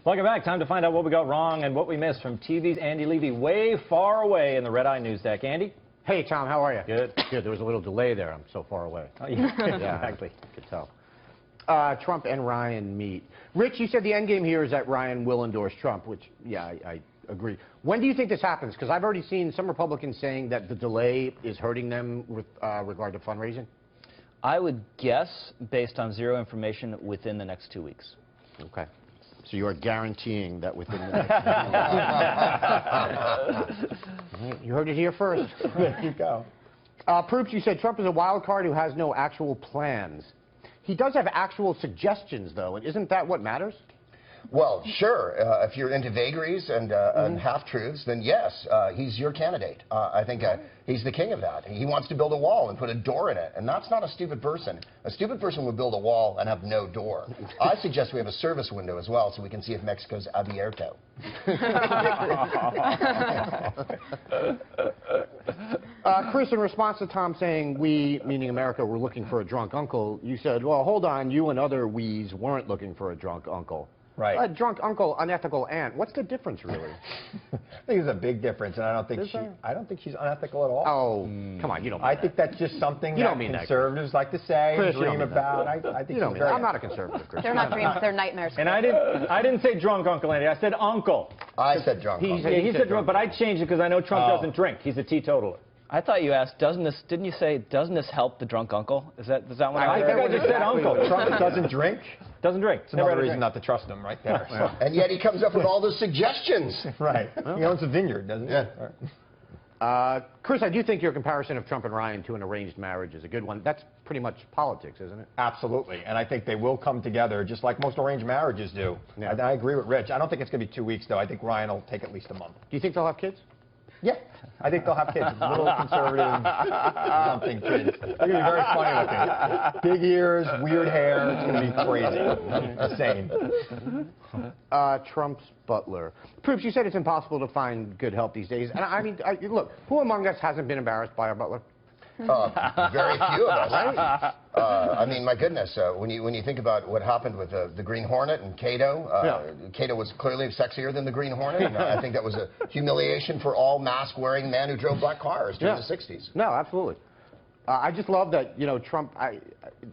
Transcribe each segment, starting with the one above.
Welcome back. Time to find out what we got wrong and what we missed from TV's Andy Levy way far away in the Red Eye News Deck. Andy? Hey, Tom, how are you? Good. Good. There was a little delay there. I'm so far away. Oh, yeah, exactly. Could tell. Trump and Ryan meet. Rich, you said the end game here is that Ryan will endorse Trump, which, yeah, I agree. When do you think this happens? Because I've already seen some Republicans saying that the delay is hurting them with regard to fundraising. I would guess, based on zero information, within the next 2 weeks. Okay. So you are guaranteeing that within the next 2 weeks. You heard it here first. There you go. Proops, you said Trump is a wild card who has no actual plans. He does have actual suggestions, though, and isn't that what matters? Well, sure. If you're into vagaries and half-truths, then yes, he's your candidate. I think he's the king of that. He wants to build a wall and put a door in it, and that's not a stupid person. A stupid person would build a wall and have no door. I suggest we have a service window as well so we can see if Mexico's abierto. Chris, in response to Tom saying we, meaning America, were looking for a drunk uncle, you said, well, hold on, you and other we's weren't looking for a drunk uncle. Right. A drunk uncle, unethical aunt. What's the difference, really? I think there's a big difference, and I don't think she's unethical at all. Oh, come on, you don't mean I that. think that's just something You that don't mean that, conservatives like to say Chris, and dream about. I think you don't mean that. I'm not a conservative, Chris. They're not dreams, they're nightmares. And I didn't say drunk Uncle Andy. I said uncle. I said drunk. He He said drunk, but I changed it because I know Trump doesn't drink. He's a teetotaler. I thought you asked, didn't you say, doesn't this help the drunk uncle? Is that what I think I just said uncle. Trump doesn't drink. Doesn't drink. It's another reason not to trust him right there. So. And yet he comes up with all those suggestions. Right. He owns a vineyard, doesn't he? Yeah. Chris, I do think your comparison of Trump and Ryan to an arranged marriage is a good one. That's pretty much politics, isn't it? Absolutely. And I think they will come together just like most arranged marriages do. Yeah. I agree with Rich. I don't think it's going to be 2 weeks, though. I think Ryan will take at least a month. Do you think they'll have kids? Yeah. I think they'll have kids. Little conservative something kids. They're going to be very funny looking. Big ears, weird hair. It's going to be crazy. Insane. Trump's butler. Proops, you said it's impossible to find good help these days. And I mean, look, who among us hasn't been embarrassed by our butler? Very few of us. Right? I mean, my goodness, when you think about what happened with the Green Hornet and Cato, Cato was clearly sexier than the Green Hornet. And I think that was a humiliation for all mask-wearing men who drove black cars during the 60s. No, absolutely. I just love that, you know, Trump,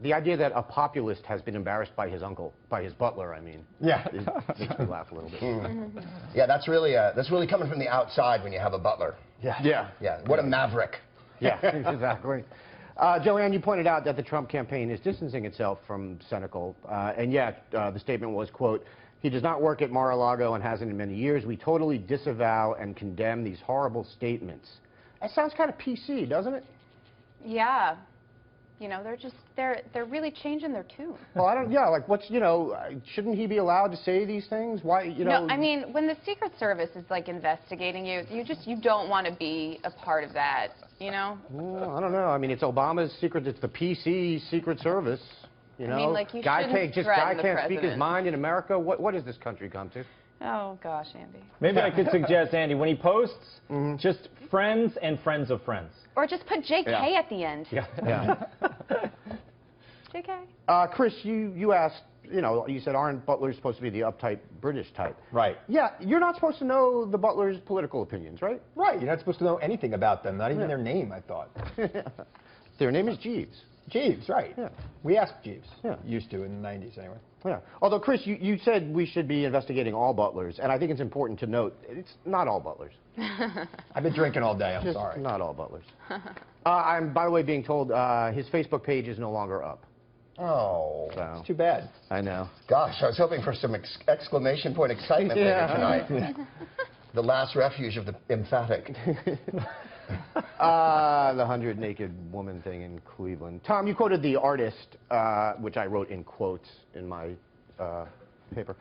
the idea that a populist has been embarrassed by his uncle, by his butler, I mean. Yeah. It makes me laugh a little bit. Yeah, that's really coming from the outside when you have a butler. Yeah. Yeah. Yeah, what a maverick. Yeah, exactly. Joanne, you pointed out that the Trump campaign is distancing itself from cynical, and yet the statement was, quote, he does not work at Mar-a-Lago and hasn't in many years. We totally disavow and condemn these horrible statements. That sounds kind of PC, doesn't it? Yeah. You know, they're really changing their tune. Well, like, shouldn't he be allowed to say these things? Why, you know? No, I mean, when the Secret Service is, like, investigating you, you don't want to be a part of that, you know? Well, I don't know. I mean, it's Obama's secret, it's the PC Secret Service, you know? I mean, like, you guy shouldn't can't speak his mind in America. What does this country come to? Oh, gosh, Andy. Maybe I could suggest, Andy, when he posts, just friends and friends of friends. Or just put JK at the end. Yeah. JK. Chris, you asked, you know, you said, aren't butlers supposed to be the uptight British type? Right. Yeah, you're not supposed to know the butler's political opinions, right? Right. You're not supposed to know anything about them, not even their name, I thought. Their name is Jeeves. Jeeves, right. Yeah. We asked Jeeves. Yeah. Used to in the 90s, anyway. Yeah. Although, Chris, you said we should be investigating all butlers, and I think it's important to note it's not all butlers. I've been drinking all day, I'm sorry. Not all butlers. I'm, by the way, being told his Facebook page is no longer up. Oh, So, It's too bad. I know. gosh, I was hoping for some exclamation point excitement later tonight. The last refuge of the emphatic. The 100 naked woman thing in Cleveland. Tom, you quoted the artist, which I wrote in quotes in my paper,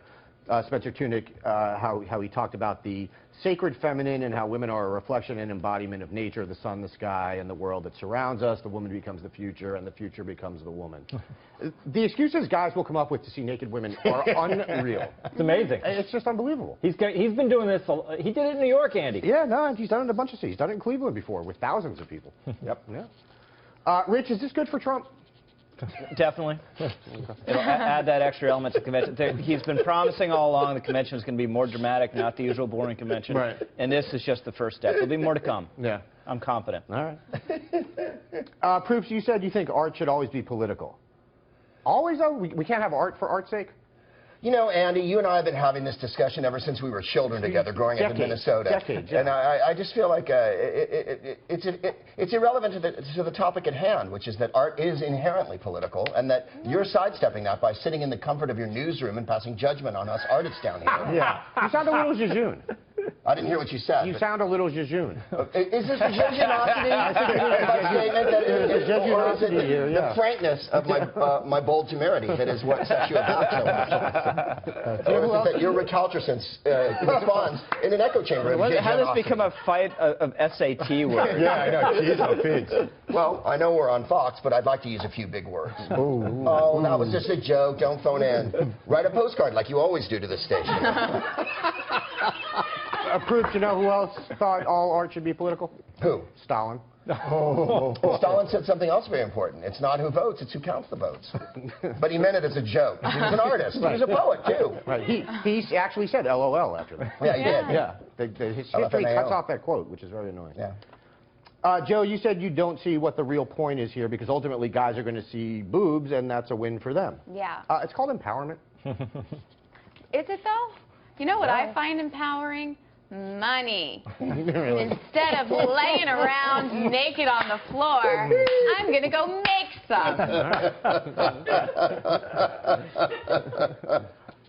Spencer Tunick, how he talked about the sacred feminine and how women are a reflection and embodiment of nature, the sun, the sky, and the world that surrounds us. The woman becomes the future, and the future becomes the woman. The excuses guys will come up with to see naked women are unreal. It's amazing. It's just unbelievable. He's been doing this. He did it in New York, Andy. Yeah, no, he's done it in a bunch of cities. He's done it in Cleveland before with thousands of people. Yep. Yeah. Rich, is this good for Trump? Definitely. It'll add that extra element to the convention. He's been promising all along the convention is going to be more dramatic, not the usual boring convention. Right. And this is just the first step. There'll be more to come. Yeah. I'm confident. All right. Proops, you said you think art should always be political. Always, though? We can't have art for art's sake? You know, Andy, you and I have been having this discussion ever since we were children together growing up in Minnesota. Decades, yeah. And I just feel like it's irrelevant to the topic at hand, which is that art is inherently political, and that you're sidestepping that by sitting in the comfort of your newsroom and passing judgment on us artists down here. Yeah. You sound a little jejune. I didn't hear what you said. You sound a little jejune. Is this a jejunocity? I think it is a statement that is jejunocity here, yeah. The frankness of my bold temerity that is what sets you apart so much. Or is it that your recalcitrance responds in an echo chamber of How does jejunocity? this become a fight of SAT words? Yeah, I know. Jeez, oh, pigs. Well, I know we're on Fox, but I'd like to use a few big words. Oh, that was just a joke. Don't phone in. Write a postcard like you always do to this station. Proof, you know who else thought all art should be political? Who? Stalin. Stalin said something else very important. It's not who votes, it's who counts the votes. But he meant it as a joke. He was an artist. He was a poet, too. Right. He actually said LOL after that. Yeah, he did. Yeah. His history cuts off that quote, which is very annoying. Yeah. Joe, you said you don't see what the real point is here because ultimately guys are going to see boobs and that's a win for them. Yeah. It's called empowerment. Is it though? You know what I find empowering? Money. Really? Instead of laying around naked on the floor, I'm going to go make some.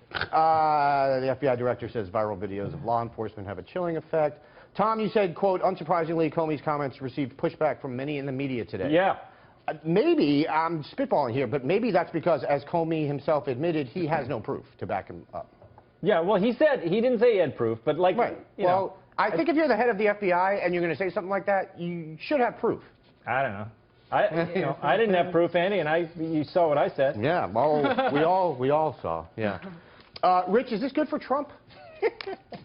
The FBI director says viral videos of law enforcement have a chilling effect. Tom, you said, quote, unsurprisingly, Comey's comments received pushback from many in the media today. Yeah. Maybe, I'm spitballing here, but maybe that's because, as Comey himself admitted, he has no proof to back him up. Yeah, well, he didn't say he had proof, but like, Right. you Well, know, I think if you're the head of the FBI and you're going to say something like that, you should have proof. I don't know. I didn't have proof, Andy, and you saw what I said. Yeah, well, we all saw. Yeah. Rich, is this good for Trump?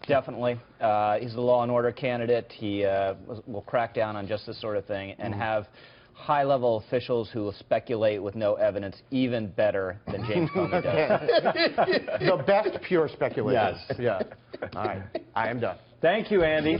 Definitely. He's a law and order candidate. He will crack down on just this sort of thing and have high-level officials who will speculate with no evidence even better than James Comey does. The best pure speculation. Yes. Yeah. All right. I am done. Thank you, Andy.